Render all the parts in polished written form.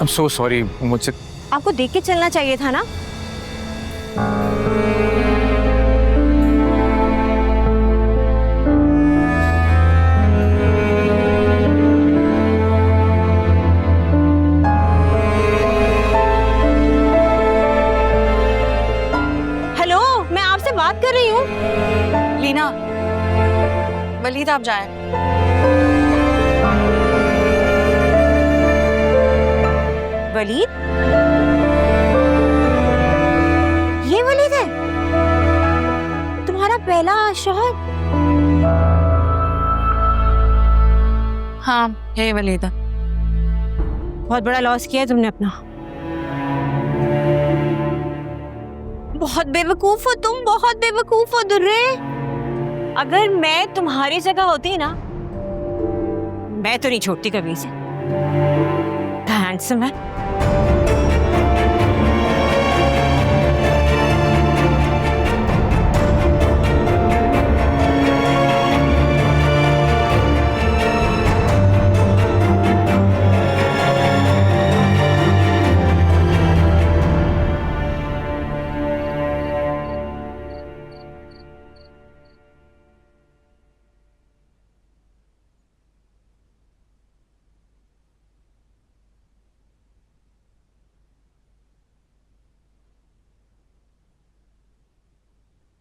I'm so sorry, मुझसे आपको देख के चलना चाहिए था ना। हेलो, मैं आपसे बात कर रही हूँ। लीना, वलीद आप जाएं। वलीद? ये वलीद है तुम्हारा पहला शौहर? हाँ, हे वलीदा। बहुत बड़ा लॉस किया है तुमने अपना। बहुत बेवकूफ हो तुम, बहुत बेवकूफ हो दुर्रे। अगर मैं तुम्हारी जगह होती ना, मैं तो नहीं छोड़ती कभी से। हैंडसम है।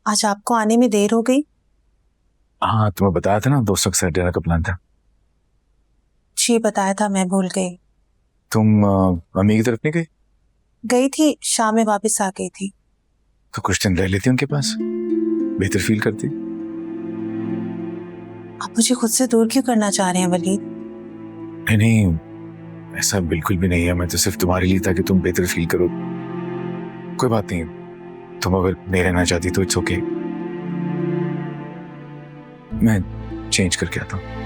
आज आपको आने में देर हो गई। हाँ, तुम्हें बताया था ना, दोस्तों के साथ डिनर का प्लान था। जी बताया था, मैं भूल गई। तुम मम्मी की तरफ नहीं गई? गई थी, शाम में वापस आ गई थी। तो कुछ दिन रह लेती उनके पास, बेहतर फील करती। आप मुझे खुद से दूर क्यों करना चाह रहे हैं वलीद? नहीं नहीं, ऐसा बिल्कुल भी नहीं है। मैं तो सिर्फ तुम्हारे लिए, ताकि तुम बेहतर फील करो। कोई बात नहीं, तुम अगर नहीं रहना चाहती तो इट्स ओके। मैं चेंज करके आता हूँ।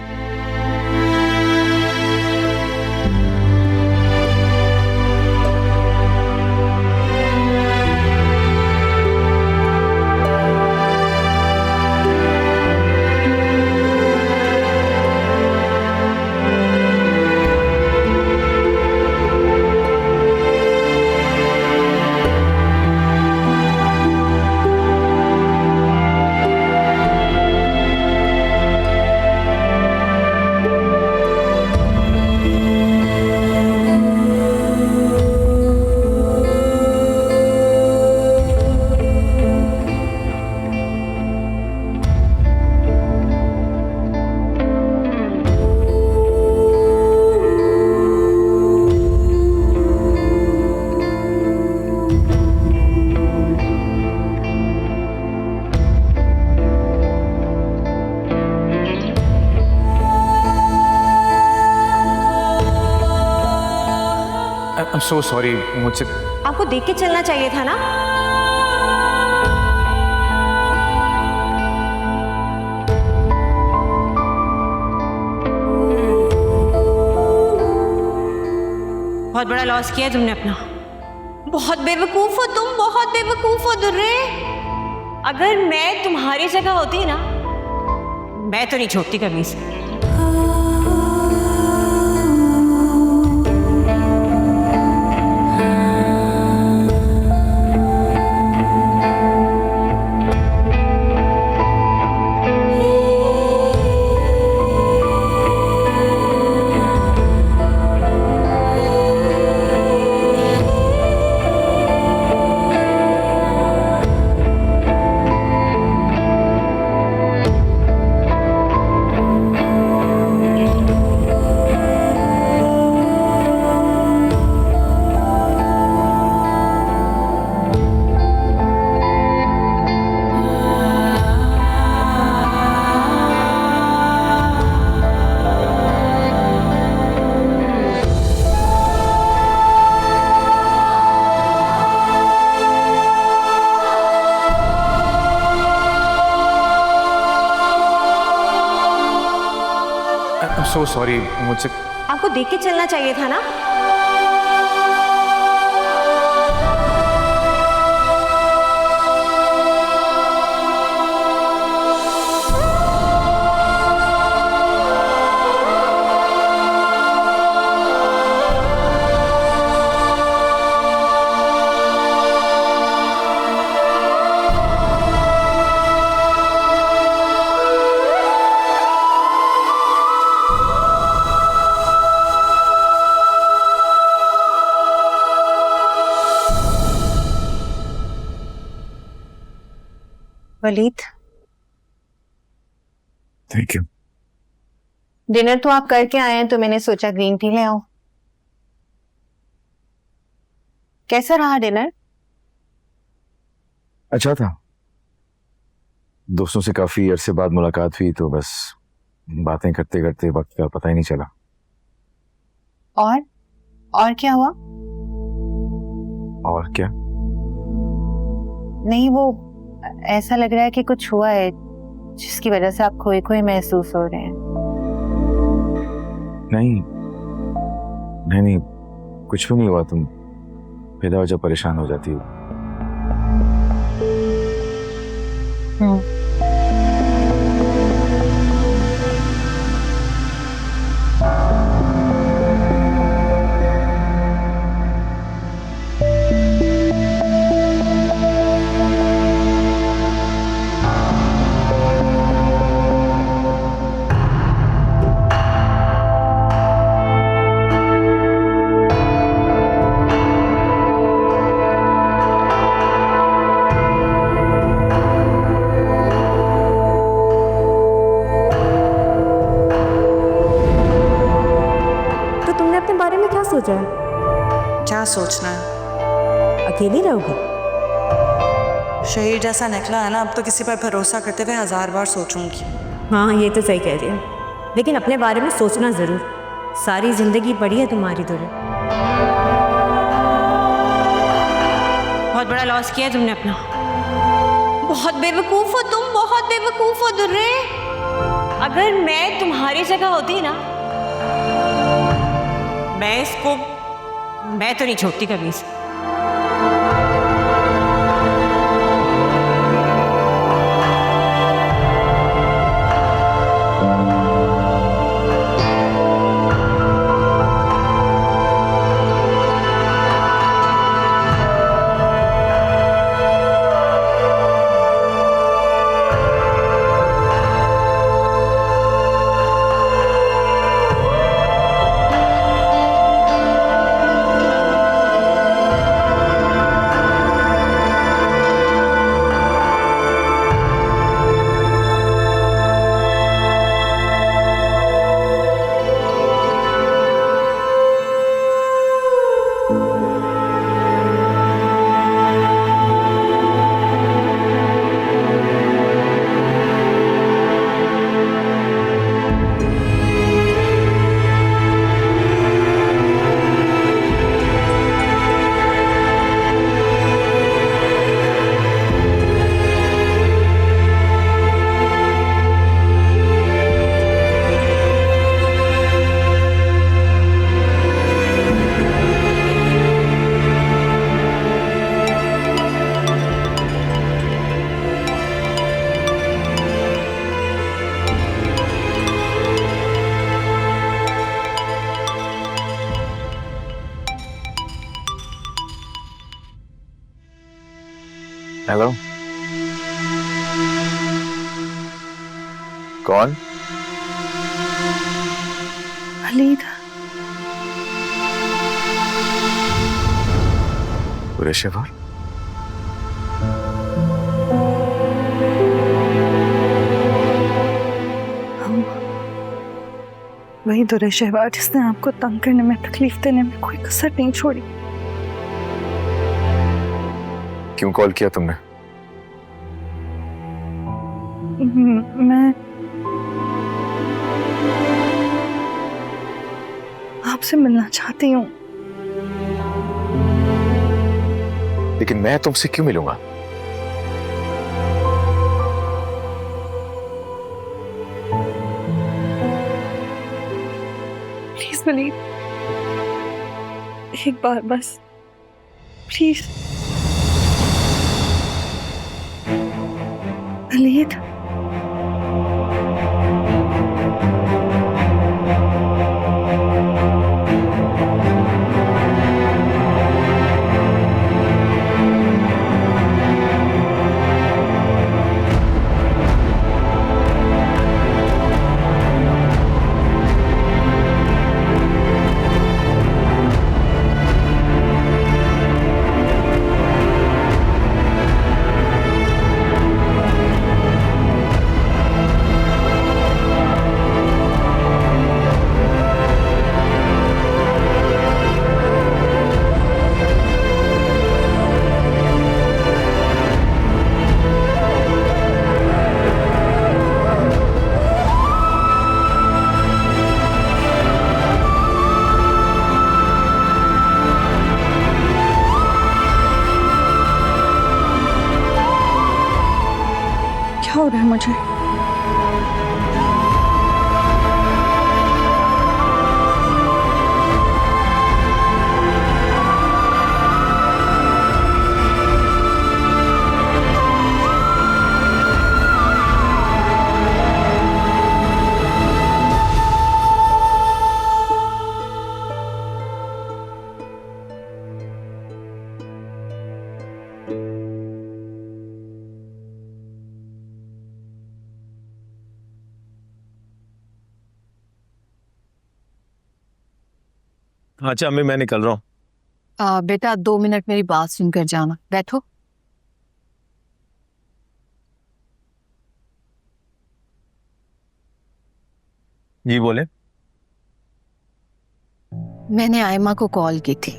I'm so sorry, मुझसे आपको देख के चलना चाहिए था ना। बहुत बड़ा लॉस किया है तुमने अपना। बहुत बेवकूफ हो तुम, बहुत बेवकूफ हो दुर्रे। अगर मैं तुम्हारी जगह होती ना, मैं तो नहीं छोड़ती कभी से। I'm so sorry, मुझसे आपको देख के चलना चाहिए था ना। Waleed, thank you. डिनर तो आप करके आए हैं तो मैंने सोचा ग्रीन टी ले आओ। कैसा रहा डिनर? अच्छा था, दोस्तों से काफी अरसे बाद मुलाकात हुई तो बस बातें करते करते वक्त का पता ही नहीं चला। और क्या हुआ? और क्या? नहीं, वो ऐसा लग रहा है कि कुछ हुआ है जिसकी वजह से आप खोए खोए महसूस हो रहे हैं। नहीं नहीं नहीं, कुछ भी नहीं हुआ। तुम बेदा वजह परेशान हो जाती हो। तो तुमने अपने बारे में क्या सोचा है? क्या सोचना है? अकेली रहोगी? शहीर जैसा निकला है ना, अब तो किसी पर भरोसा करते हुए 1000 बार सोचूंगी। हाँ, ये तो सही कह रही है, लेकिन अपने बारे में सोचना जरूर। सारी जिंदगी पड़ी है तुम्हारी दुर्रे। बहुत बड़ा लॉस किया है तुमने अपना। बहुत बेवकूफ हो तुम, बहुत बेवकूफ हो दुर्रे। अगर मैं तुम्हारी जगह होती ना, मैं तो नहीं छोड़ती कभी से। हेलो, कौन? वलीद, पूरे शहर? वही दुर्रे शहवार जिसने आपको तंग करने में, तकलीफ देने में कोई कसर नहीं छोड़ी। क्यों कॉल किया तुमने? मैं आपसे मिलना चाहती हूँ। लेकिन मैं तुमसे क्यों मिलूंगा? प्लीज वलीद, एक बार बस, प्लीज वलीद। अच्छा अम्मी मैं निकल रहा हूँ। बेटा 2 मिनट मेरी बात सुनकर जाना। बैठो। जी बोले। मैंने आयमा को कॉल की थी,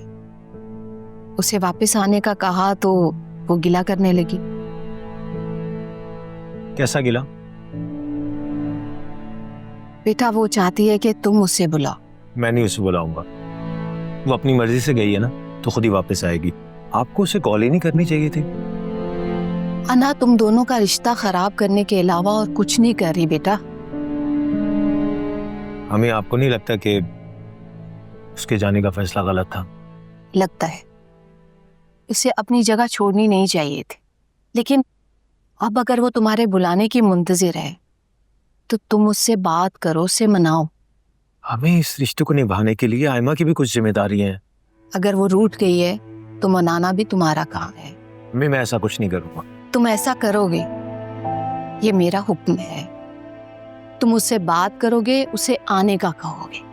उसे वापस आने का कहा तो वो गिला करने लगी। कैसा गिला? बेटा वो चाहती है कि तुम उससे बुलाओ। मैं नहीं उसे बुलाऊंगा, वो अपनी मर्जी से गई है ना, तो खुद ही वापस आएगी। आपको उसे कॉल ही नहीं करनी चाहिए थी। अना तुम दोनों का रिश्ता खराब करने के अलावा और कुछ नहीं कर रही बेटा। हमें आपको नहीं लगता कि उसके जाने का फैसला गलत था? लगता है उसे अपनी जगह छोड़नी नहीं चाहिए थी, लेकिन अब अगर वो तुम्हारे बुलाने की मुंतजिर है तो तुम उससे बात करो, उससे मनाओ। हमें इस रिश्ते को निभाने के लिए आयमा की भी कुछ जिम्मेदारी है। अगर वो रूठ गई है तो मनाना भी तुम्हारा काम है। मैं ऐसा कुछ नहीं करूंगा। तुम ऐसा करोगे, ये मेरा हुक्म है। तुम उससे बात करोगे, उसे आने का कहोगे।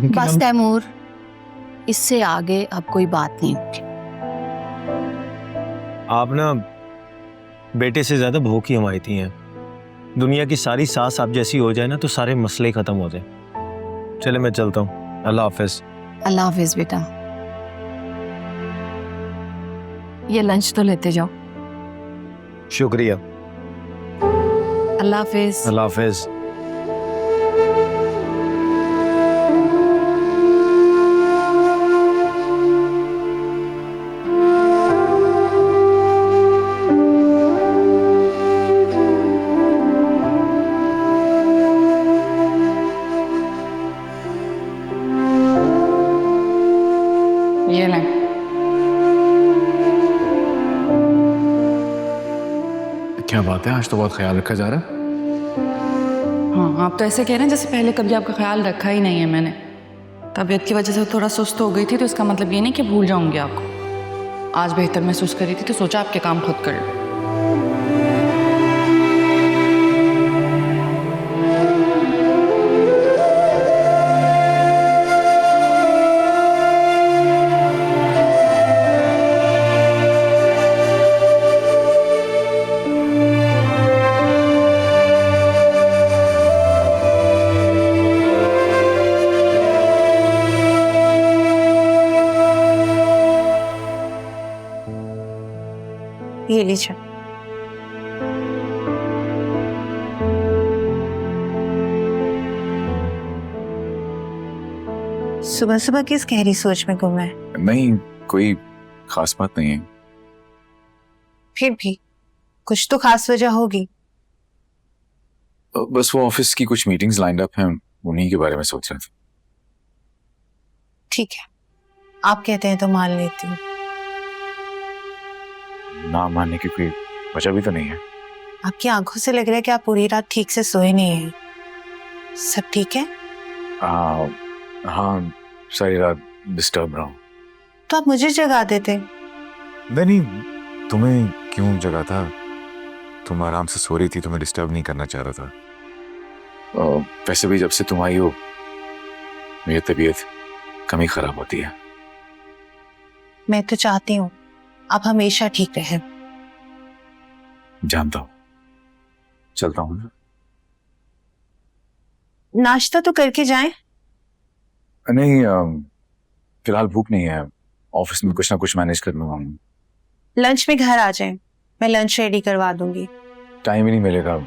बस तैमूर, इससे आगे अब कोई बात नहीं होगी। आप ना बेटे से ज्यादा भूख ही हमारी हैं। दुनिया की सारी सास आप जैसी हो जाए ना तो सारे मसले खत्म हो जाए। चले मैं चलता हूँ, अल्लाह हाफिज। अल्लाह हाफिज बेटा। ये लंच तो लेते जाओ। शुक्रिया। अल्लाह हाफिज। अल्लाह हाफिज। ये लें। क्या बात है, आज तो बहुत ख्याल रखा जा रहा है। हाँ, आप तो ऐसे कह रहे हैं जैसे पहले कभी आपका ख्याल रखा ही नहीं है मैंने। तबीयत की वजह से थोड़ा सुस्त हो गई थी, तो इसका मतलब ये नहीं कि भूल जाऊंगी आपको। आज बेहतर महसूस कर रही थी तो सोचा आपके काम खुद कर लो। ये लीजिए। सुबह सुबह किस गहरी सोच में गुम है? नहीं, कोई खास बात नहीं है। फिर भी कुछ तो खास वजह होगी। बस वो ऑफिस की कुछ मीटिंग्स लाइंड अप हैं, उन्हीं के बारे में सोच रहा था। ठीक है, आप कहते हैं तो मान लेती हूँ। ना मानने की कोई वजह भी तो नहीं है। आपकी आंखों से लग रहा है कि आप पूरी रात ठीक से सोए नहीं हैं। सब ठीक है? हाँ, सारी रात डिस्टर्ब रहा हूँ। तो आप मुझे जगा देते। नहीं, तुम्हें क्यों जगाता? तुम आराम से सो रही थी, तुम्हें डिस्टर्ब नहीं करना चाह रहा था। वैसे भी जब से तुम आई हो मेरी तबीयत कम ही खराब होती है। मैं तो चाहती हूँ आप हमेशा ठीक रहें। जानता हूँ, चलता हूँ। नाश्ता तो करके जाएं। नहीं, फिलहाल भूख नहीं है। ऑफिस में कुछ ना कुछ मैनेज कर लूंगा। लंच में घर आ जाएं, मैं लंच रेडी करवा दूंगी। टाइम ही नहीं मिलेगा,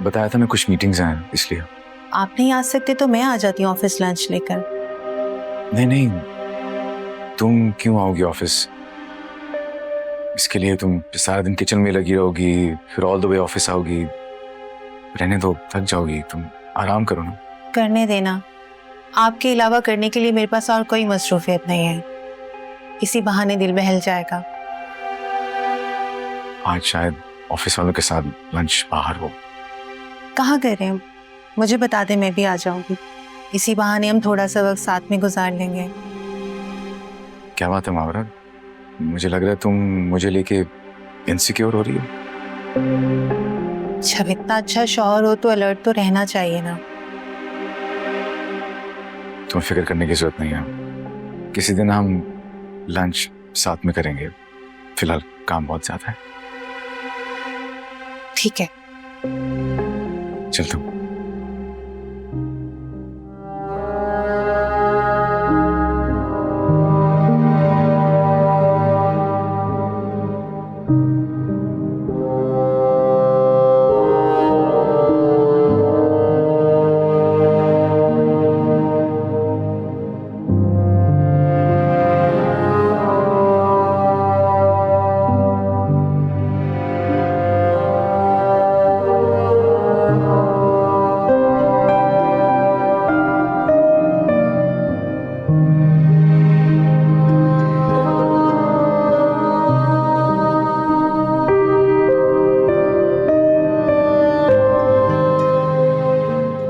बताया था ना, कुछ मीटिंग्स हैं इसलिए। आप नहीं आ सकते तो मैं आ जाती हूँ ऑफिस लंच लेकर। नहीं, तुम क्यों आओगी ऑफिस? इसके लिए तुम सारा दिन किचन में लगी रहोगी, फिर ऑल द वे ऑफिस आओगी। रहने दो, थक जाओगी। तुम आराम करो ना। करने देना। आपके अलावा करने के लिए मेरे पास और कोई मसरूफियत नहीं है। इसी बहाने दिल बहल जाएगा। आज शायद ऑफिस वालों के साथ लंच बाहर हो। कहाँ कर रहे हैं? मुझे बता दें, मैं भी आ जाऊंगी। इसी बहाने हम थोड़ा सा वक्त साथ में गुजार लेंगे। क्या बात है मावरा, मुझे लग रहा है तुम मुझे लेके इनसिक्योर हो रही हो। जब इतना अच्छा शौहर हो तो अलर्ट तो रहना चाहिए ना। तुम्हें फिक्र करने की जरूरत नहीं है। किसी दिन हम लंच साथ में करेंगे, फिलहाल काम बहुत ज्यादा है। ठीक है। चलता हूँ।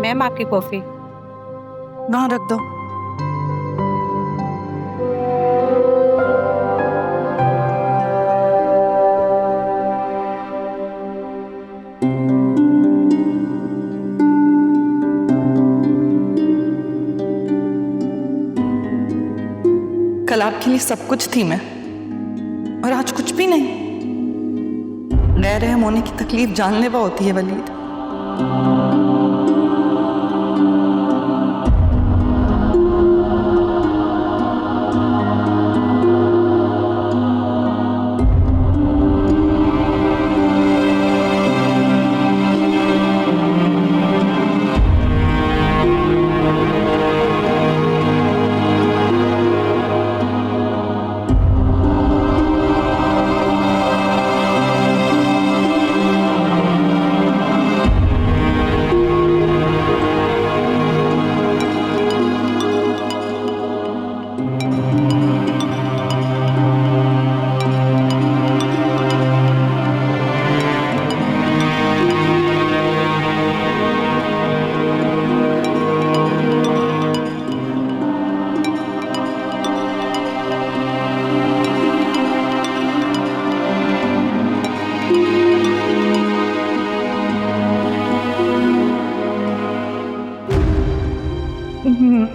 मैम आपकी कॉफी। वहाँ रख दो। कल आपके लिए सब कुछ थी मैं, और आज कुछ भी नहीं। गैर रहम होने की तकलीफ जानलेवा होती है वलीद।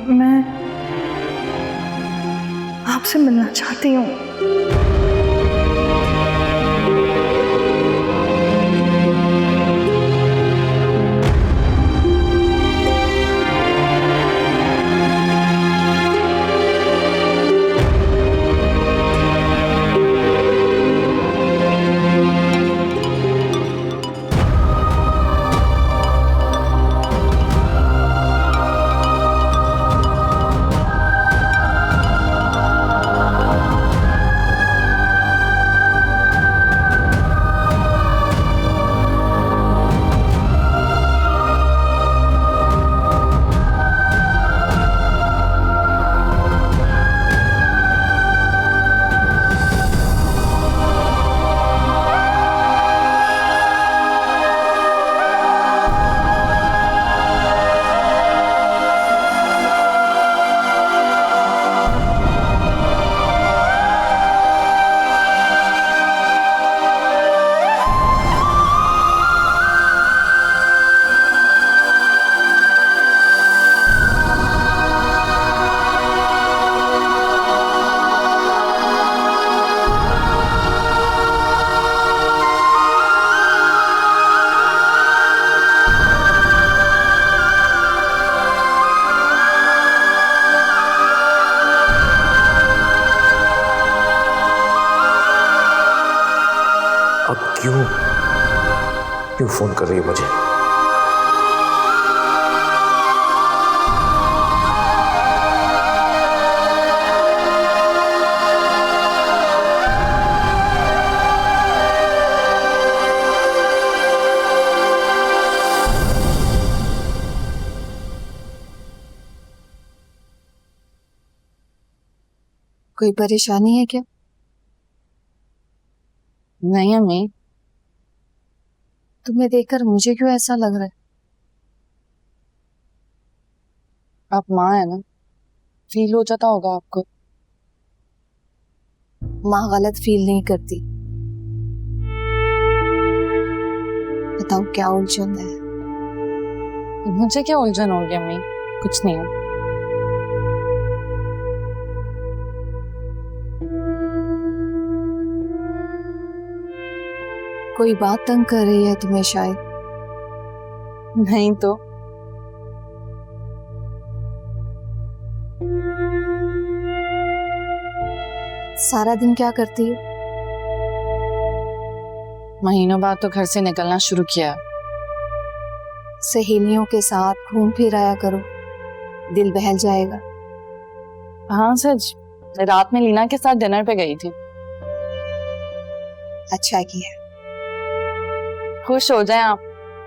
मैं आपसे मिलना चाहती हूँ। अब क्यों फोन कर रही है मुझे? कोई परेशानी है क्या? नहीं अम्मी, तुम्हें देखकर मुझे क्यों ऐसा लग रहा है? आप माँ है ना, फील हो जाता होगा आपको। माँ गलत फील नहीं करती। बताओ क्या उलझन है? मुझे क्या उलझन होगी अम्मी? कुछ नहीं है। कोई बात तंग कर रही है तुम्हें शायद? नहीं तो सारा दिन क्या करती है? महीनों बाद तो घर से निकलना शुरू किया। सहेलियों के साथ घूम फिर आया करो, दिल बहल जाएगा। हाँ सच, रात में लीना के साथ डिनर पे गई थी। अच्छा किया। खुश हो जाए आप,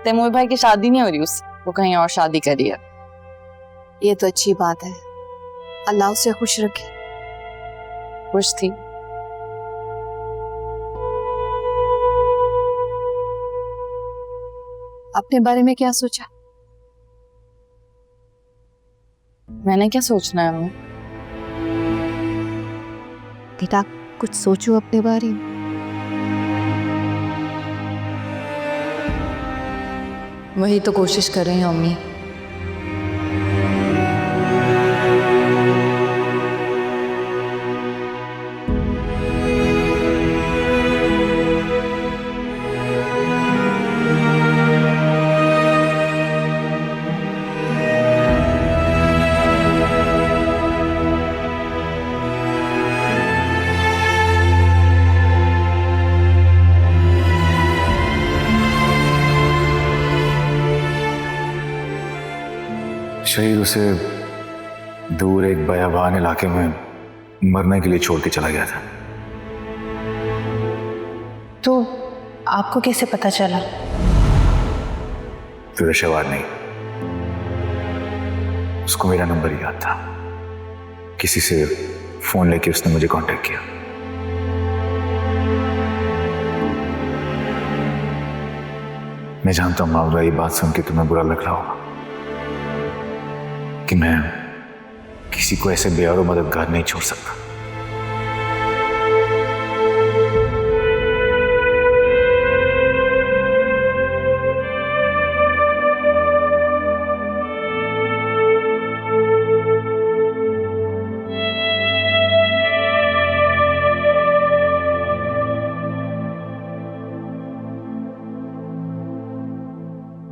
तैमूर भाई की शादी नहीं हो रही उससे, वो कहीं और शादी करी है। ये तो अच्छी बात है, अल्लाह उसे खुश रखे। खुश थी। अपने बारे में क्या सोचा? मैंने क्या सोचना है अम्मी? बेटा कुछ सोचो अपने बारे में। वही तो कोशिश कर रही हूँ अम्मी। शहीद उसे दूर एक बयाबान इलाके में मरने के लिए छोड़ के चला गया था। तो आपको कैसे पता चला? पेशेवर नहीं, उसको मेरा नंबर याद था। किसी से फोन लेके उसने मुझे कांटेक्ट किया। मैं जानता हूं मावरा, ये बात सुन के तुम्हें बुरा लग रहा होगा कि मैं किसी को ऐसे बेयारो मददगार नहीं छोड़ सकता।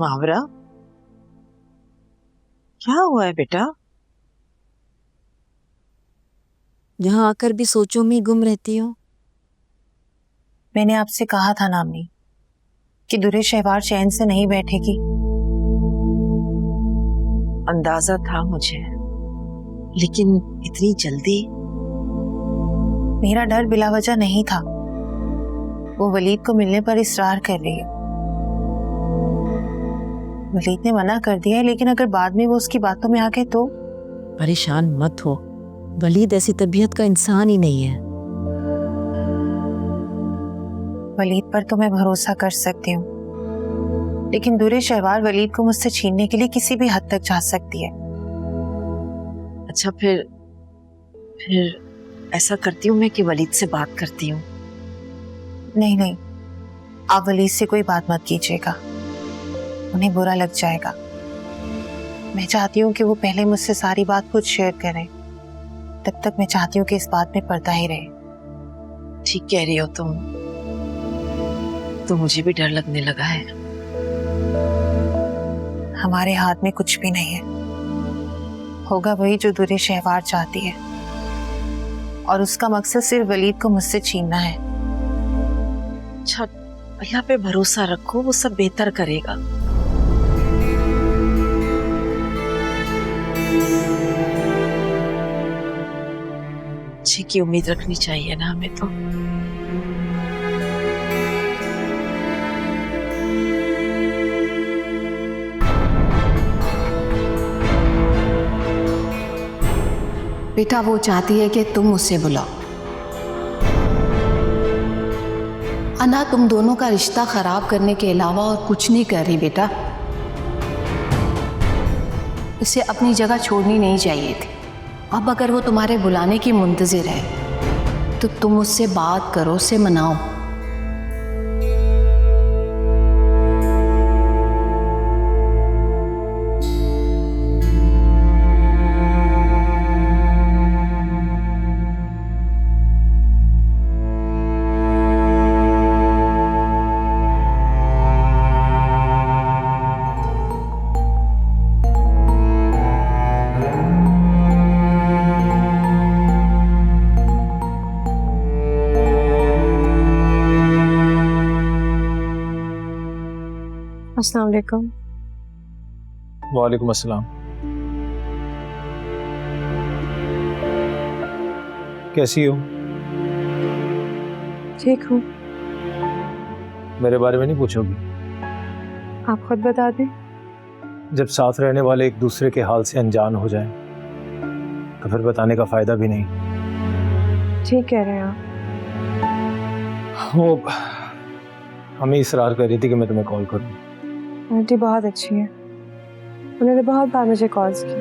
मावरा, क्या हुआ है बेटा? यहाँ आकर भी सोचों में गुम रहती हो। मैंने आपसे कहा था नामनी कि दुरे शहवार चैन से नहीं बैठेगी। अंदाजा था मुझे, लेकिन इतनी जल्दी? मेरा डर बिला वजह नहीं था। वो वलीद को मिलने पर इसरार कर रही है। वलीद ने मना कर दिया है, लेकिन अगर बाद में वो उसकी बातों में आ गए तो? परेशान मत हो, वलीद ऐसी तबीयत का इंसान ही नहीं है। वलीद पर तो मैं भरोसा कर सकती हूँ, लेकिन दुरे शहवार वलीद को मुझसे छीनने के लिए किसी भी हद तक जा सकती है। अच्छा फिर ऐसा करती हूँ मैं कि वलीद से बात करती हूँ। नहीं नहीं, आप वलीद से कोई बात मत कीजिएगा, उन्हें बुरा लग जाएगा। मैं चाहती हूँ कि वो पहले मुझसे सारी बात खुद शेयर करें। तब तक मैं चाहती हूँ कि इस बात में पर्दा ही रहे। ठीक कह रही हो तुम, तो मुझे भी डर लगने लगा है। हमारे हाथ में कुछ भी नहीं है, होगा वही जो दुरे शहवार चाहती है, और उसका मकसद सिर्फ वलीद को मुझसे छीनना है। अच्छा, अल्लाह पे भरोसा रखो, वो सब बेहतर करेगा। अच्छे की उम्मीद रखनी चाहिए ना हमें तो। बेटा वो चाहती है कि तुम उसे बुलाओ। अना तुम दोनों का रिश्ता खराब करने के अलावा और कुछ नहीं कर रही बेटा। इसे अपनी जगह छोड़नी नहीं चाहिए थी। अब अगर वो तुम्हारे बुलाने की मुंतजिर है तो तुम उससे बात करो, उसे मनाओ। अस्सलाम वालेकुम। वालेकुम अस्सलाम। कैसी हो? ठीक हूँ। मेरे बारे में नहीं पूछोगी? आप खुद बता दें। जब साथ रहने वाले एक दूसरे के हाल से अनजान हो जाएं, तो फिर बताने का फायदा भी नहीं। ठीक कह रहे हैं आप। वो हमें इसरार कर रही थी कि मैं तुम्हें कॉल करूं। आंटी बहुत अच्छी है, उन्होंने बहुत बार मुझे कॉल्स की,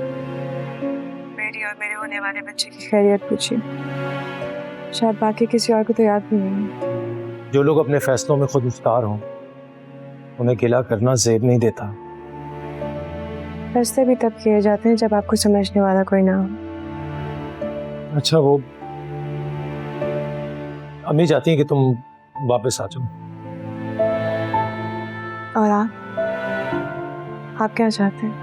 मेरी और मेरे होने वाले बच्चे की खैरियत पूछी। शायद बाकी किसी और को तो याद भी नहीं है। जो लोग अपने फैसलों में खुद मुख्तार हों, उन्हें गिला करना ज़ेब नहीं देता। फैसले भी तब किए जाते हैं जब आपको समझने वाला कोई ना हो। अच्छा, वो अम्मी चाहती हैं कि तुम वापस आ जाओ। और आप क्या चाहते हैं?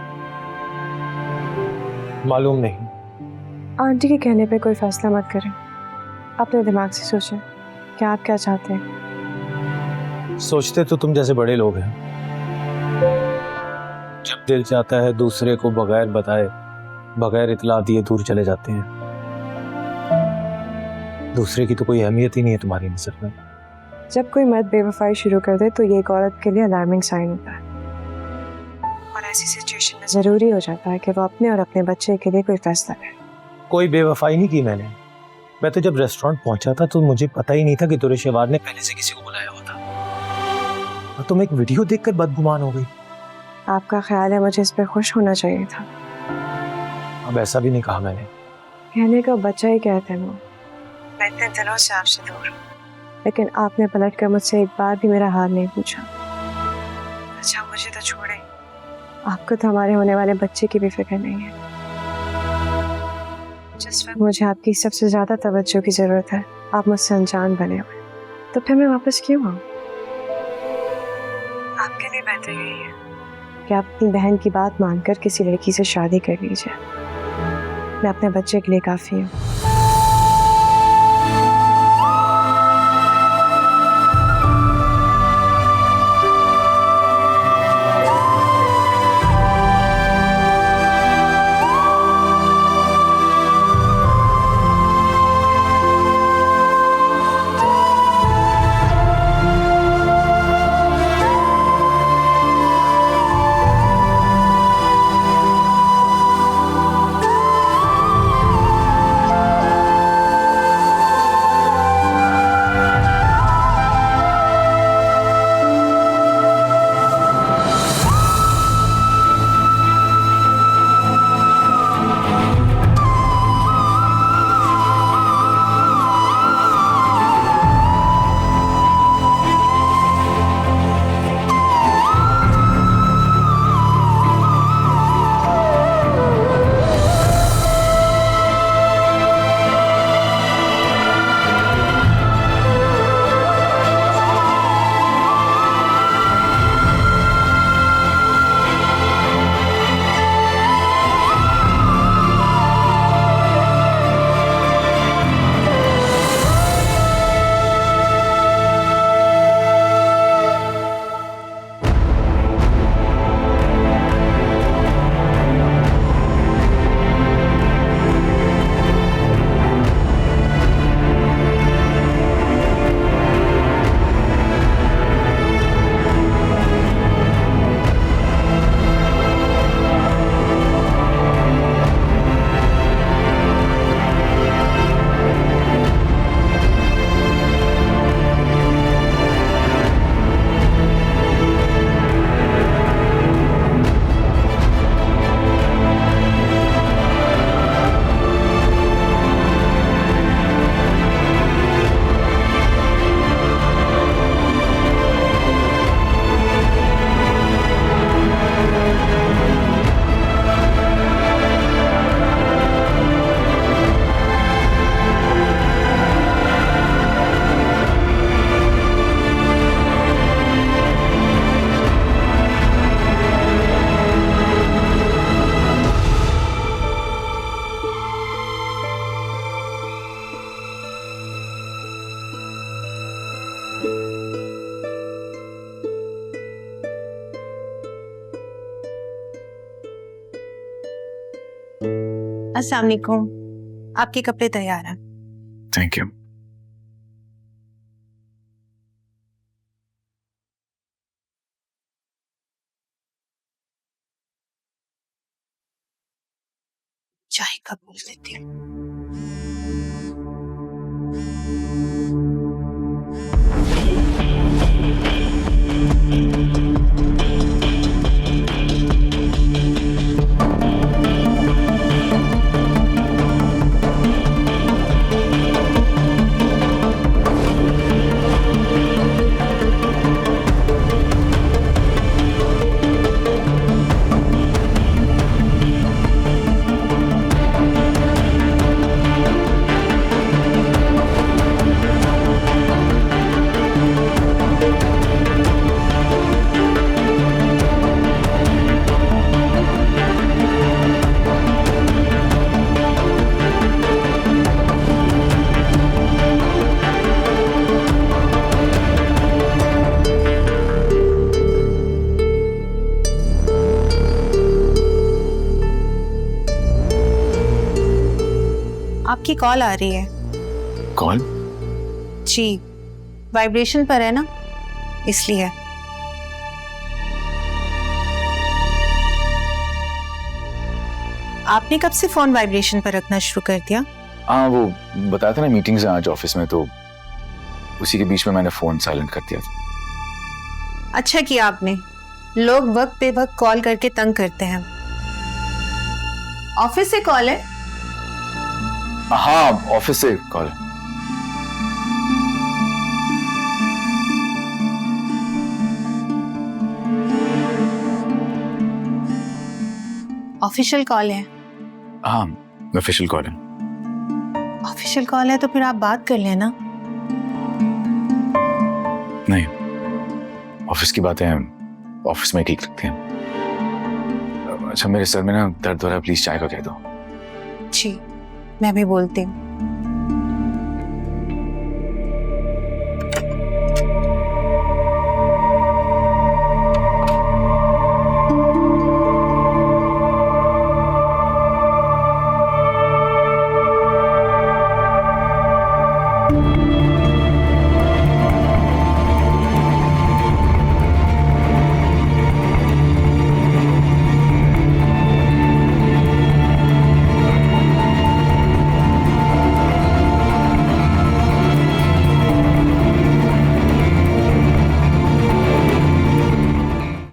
मालूम नहीं। आंटी के कहने पे कोई फैसला मत करें, अपने दिमाग से सोचें कि आप क्या चाहते हैं। सोचते तो तुम जैसे बड़े लोग हैं। जब दिल चाहता है दूसरे को बगैर बताए, बगैर इतला दिए दूर चले जाते हैं। दूसरे की तो कोई अहमियत ही नहीं है तुम्हारी नजर में। जब कोई मर्द बेवफाई शुरू कर दे तो ये एक औरत के लिए अलार्मिंग साइन होता है, और ऐसी सिचुएशन में जरूरी हो जाता है कि वो अपने और अपने बच्चे के लिए कोई फैसला करे। कोई बेवफाई नहीं की मैंने। मैं तो जब रेस्टोरेंट पहुंचा था तो मुझे पता ही नहीं था कि तुरे शेवार ने पहले से किसी को बुलाया होता, और तुम एक वीडियो देखकर बदगुमान हो गई। आपका ख्याल है मुझे इस पर खुश होना चाहिए था। अब ऐसा भी नहीं कहा मैंने। कहने का बच्चा ही कहते हैं वो। मैं इतने दिनों से आपसे दूर, लेकिन आपने पलट कर मुझसे एक बार भी मेरा हाल नहीं पूछा। अच्छा मुझे तो छोड़े, आपको तो हमारे होने वाले बच्चे की भी फिक्र नहीं है। जिस वक्त मुझे आपकी सबसे ज्यादा तवज्जो की जरूरत है, आप मुझसे अनजान बने हुए, तो फिर मैं वापस क्यों आऊं? आपके लिए बेहतर यही है कि आप अपनी बहन की बात मानकर किसी लड़की से शादी कर लीजिए। मैं अपने बच्चे के लिए काफी हूँ। अस्सलाम वालेकुम। आपके कपड़े तैयार हैं। Thank you. चाय कब बोल देती हूँ। आपकी कॉल आ रही है। कॉल? जी, वाइब्रेशन पर है ना, इसलिए। आपने कब से फोन वाइब्रेशन पर रखना शुरू कर दिया? हाँ, वो बताया था ना मीटिंग्स हैं आज ऑफिस में, तो उसी के बीच में मैंने फोन साइलेंट कर दिया था। अच्छा किया आपने। लोग वक्त पे वक्त कॉल करके तंग करते हैं। ऑफिस से कॉल है? हाँ, ऑफिस से कॉल। ऑफिशियल कॉल है? हाँ, ऑफिशियल कॉल है। ऑफिशियल कॉल है तो फिर आप बात कर लेना। नहीं, ऑफिस की बातें ऑफिस में ठीक लगती हैं। अच्छा, मेरे सर में ना दर्द हो रहा है, प्लीज चाय का कह दो। जी, मैं भी बोलती हूँ।